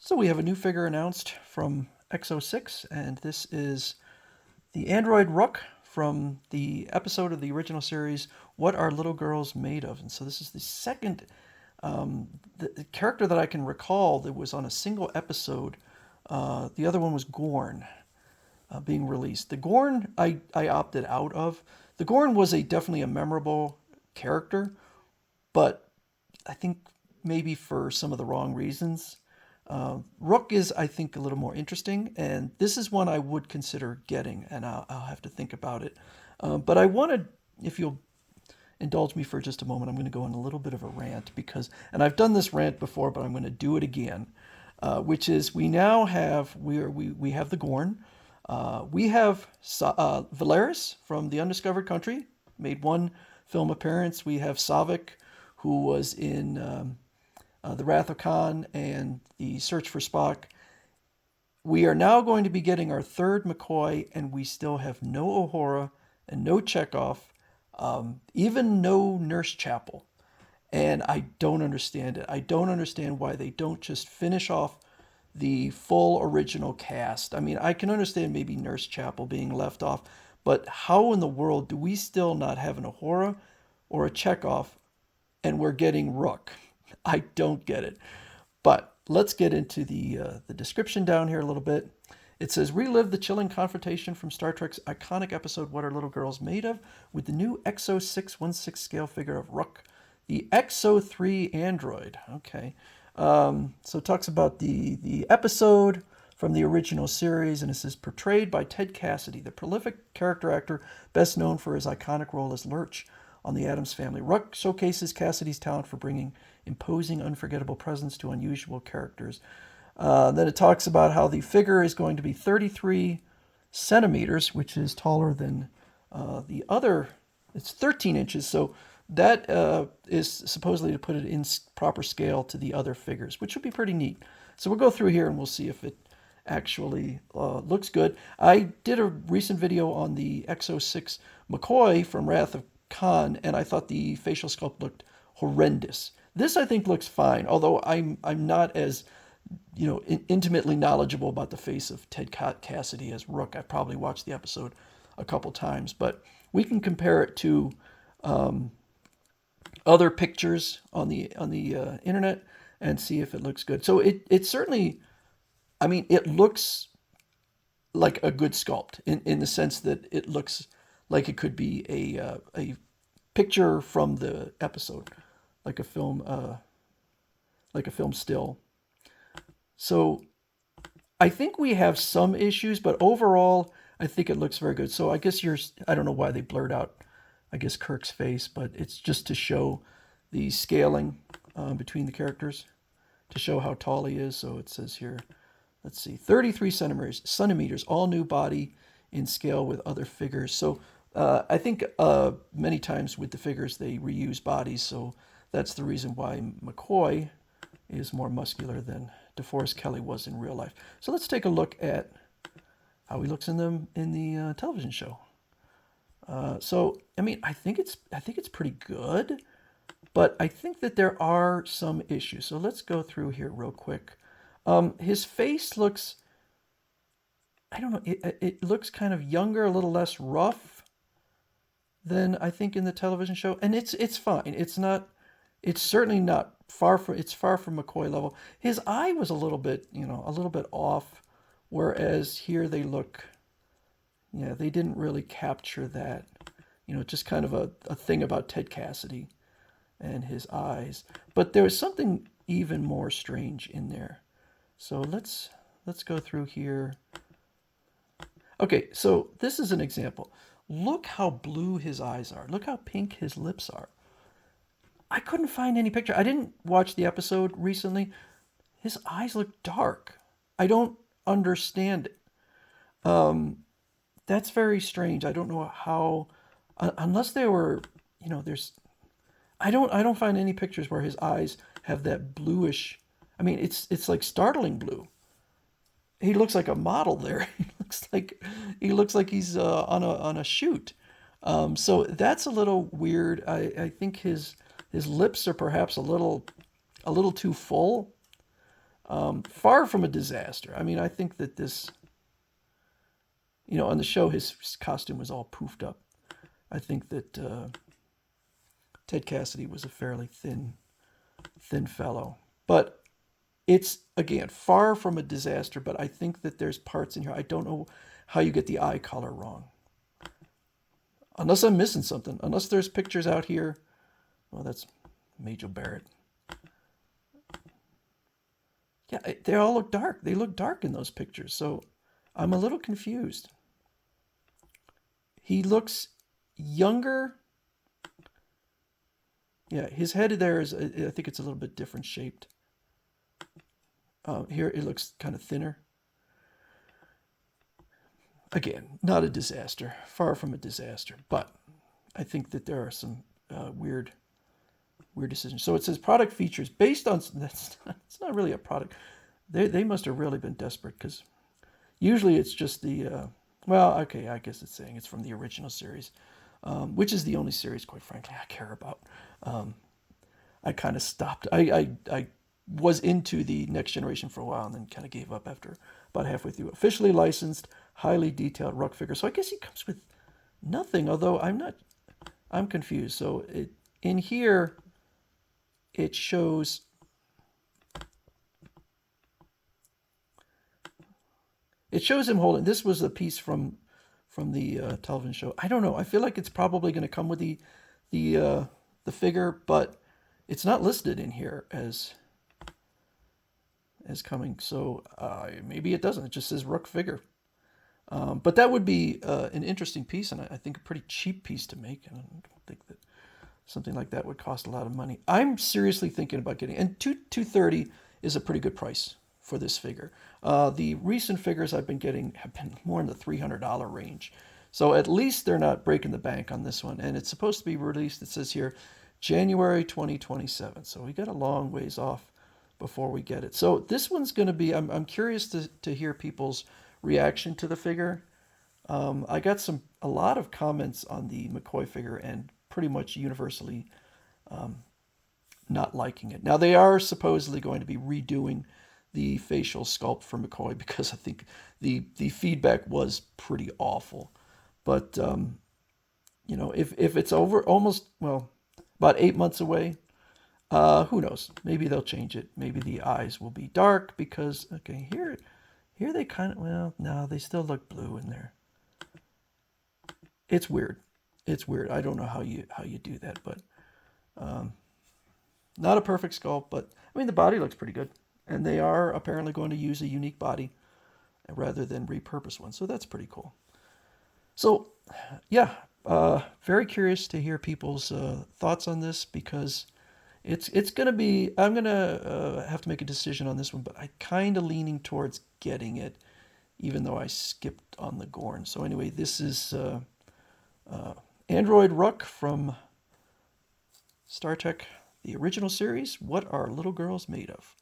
So we have a new figure announced from EXO-6, and this is the android Rook from the episode of the original series, What Are Little Girls Made Of? And so this is the second the character that I can recall that was on a single episode. The other one was Gorn being released. The Gorn I opted out of. The Gorn was definitely a memorable character, but I think maybe for some of the wrong reasons. Rook is, I think, a little more interesting, and this is one I would consider getting, and I'll have to think about it. But I wanted, if you'll indulge me for just a moment, I'm going to go on a little bit of a rant because, and I've done this rant before, but I'm going to do it again, which is we now have we have the Gorn, we have Valeris from the Undiscovered Country, made one film appearance. We have Savik, who was in The Wrath of Khan and The Search for Spock. We are now going to be getting our third McCoy, and we still have no Uhura and no Chekhov, even no Nurse Chapel. And I don't understand it. I don't understand why they don't just finish off the full original cast. I mean, I can understand maybe Nurse Chapel being left off, but how in the world do we still not have an Uhura or a Chekhov and we're getting Rook? I don't get it. But let's get into the description down here a little bit. It says, relive the chilling confrontation from Star Trek's iconic episode, What Are Little Girls Made Of? With the new EXO-6 scale figure of Rook, the EXO-3 android. Okay. So it talks about the episode from the original series, and it says, portrayed by Ted Cassidy, the prolific character actor best known for his iconic role as Lurch on The Addams Family. Rook showcases Cassidy's talent for bringing imposing, unforgettable presence to unusual characters. Then it talks about how the figure is going to be 33 centimeters, which is taller than the other. It's 13 inches, so that is supposedly to put it in proper scale to the other figures, which would be pretty neat. So we'll go through here and we'll see if it actually looks good. I did a recent video on the EXO-6 McCoy from Wrath of Khan, and I thought the facial sculpt looked horrendous. This I think looks fine, although I'm not as intimately knowledgeable about the face of Ted Cassidy as Rook. I probably watched the episode a couple times, but we can compare it to other pictures on the internet and see if it looks good. So it certainly, I mean, it looks like a good sculpt in the sense that it looks like it could be a picture from the episode, like a film still. So I think we have some issues, but overall, I think it looks very good. So I guess I don't know why they blurred out, I guess, Kirk's face, but it's just to show the scaling between the characters, to show how tall he is. So it says here, let's see, 33 centimeters, all new body in scale with other figures. So I think many times with the figures, they reuse bodies. So that's the reason why McCoy is more muscular than DeForest Kelley was in real life. So let's take a look at how he looks in the television show. So I mean, I think it's pretty good, but I think that there are some issues. So let's go through here real quick. His face looks, I don't know, it looks kind of younger, a little less rough than I think in the television show, and it's fine. It's certainly not it's far from McCoy level. His eye was a little bit off, whereas here they look, yeah, they didn't really capture that. Just kind of a thing about Ted Cassidy and his eyes. But there was something even more strange in there. So let's go through here. Okay, so this is an example. Look how blue his eyes are. Look how pink his lips are. I couldn't find any picture. I didn't watch the episode recently. His eyes look dark. I don't understand it. That's very strange. I don't know how, unless they were, there's, I don't find any pictures where his eyes have that bluish. I mean, it's like startling blue. He looks like a model there. He looks like he's on a shoot. So that's a little weird. I think his lips are perhaps a little too full. Far from a disaster. I mean, I think that this, on the show, his costume was all poofed up. I think that Ted Cassidy was a fairly thin fellow. But it's, again, far from a disaster, but I think that there's parts in here. I don't know how you get the eye color wrong. Unless I'm missing something. Unless there's pictures out here. Well, that's Major Barrett. Yeah, they all look dark. They look dark in those pictures. So I'm a little confused. He looks younger. Yeah, his head there is, I think it's a little bit different shaped. Here it looks kind of thinner. Again, not a disaster. Far from a disaster. But I think that there are some weird decisions. So it says product features based on, it's not really a product. They must have really been desperate, because usually it's just the, well, okay, I guess it's saying it's from the original series, which is the only series, quite frankly, I care about. I kind of stopped. I was into the Next Generation for a while and then kind of gave up after about halfway through. Officially licensed, highly detailed Ruck figure. So I guess he comes with nothing, although I'm confused. So in here, it shows him holding. This was a piece from the television show. I don't know. I feel like it's probably going to come with the figure, but it's not listed in here as coming. So maybe it doesn't. It just says Rook figure. But that would be an interesting piece, and I think a pretty cheap piece to make. And I don't think that something like that would cost a lot of money. I'm seriously thinking about getting, and $230 is a pretty good price for this figure. The recent figures I've been getting have been more in the $300 range. So at least they're not breaking the bank on this one. And it's supposed to be released, it says here, January 2027. So we got a long ways off before we get it. So this one's going to be, I'm curious to hear people's reaction to the figure. I got a lot of comments on the McCoy figure, and pretty much universally not liking it. Now, they are supposedly going to be redoing the facial sculpt for McCoy, because I think the feedback was pretty awful. But, if it's over almost, well, about 8 months away, who knows? Maybe they'll change it. Maybe the eyes will be dark, because, okay, here they kind of, well, no, they still look blue in there. It's weird. It's weird. I don't know how you do that, but not a perfect sculpt. But I mean, the body looks pretty good, and they are apparently going to use a unique body rather than repurpose one. So that's pretty cool. So, yeah, very curious to hear people's thoughts on this, because it's gonna be. I'm gonna have to make a decision on this one, but I kind of leaning towards getting it, even though I skipped on the Gorn. So anyway, this is Android Ruck from Star Trek, the original series. What are little girls made of?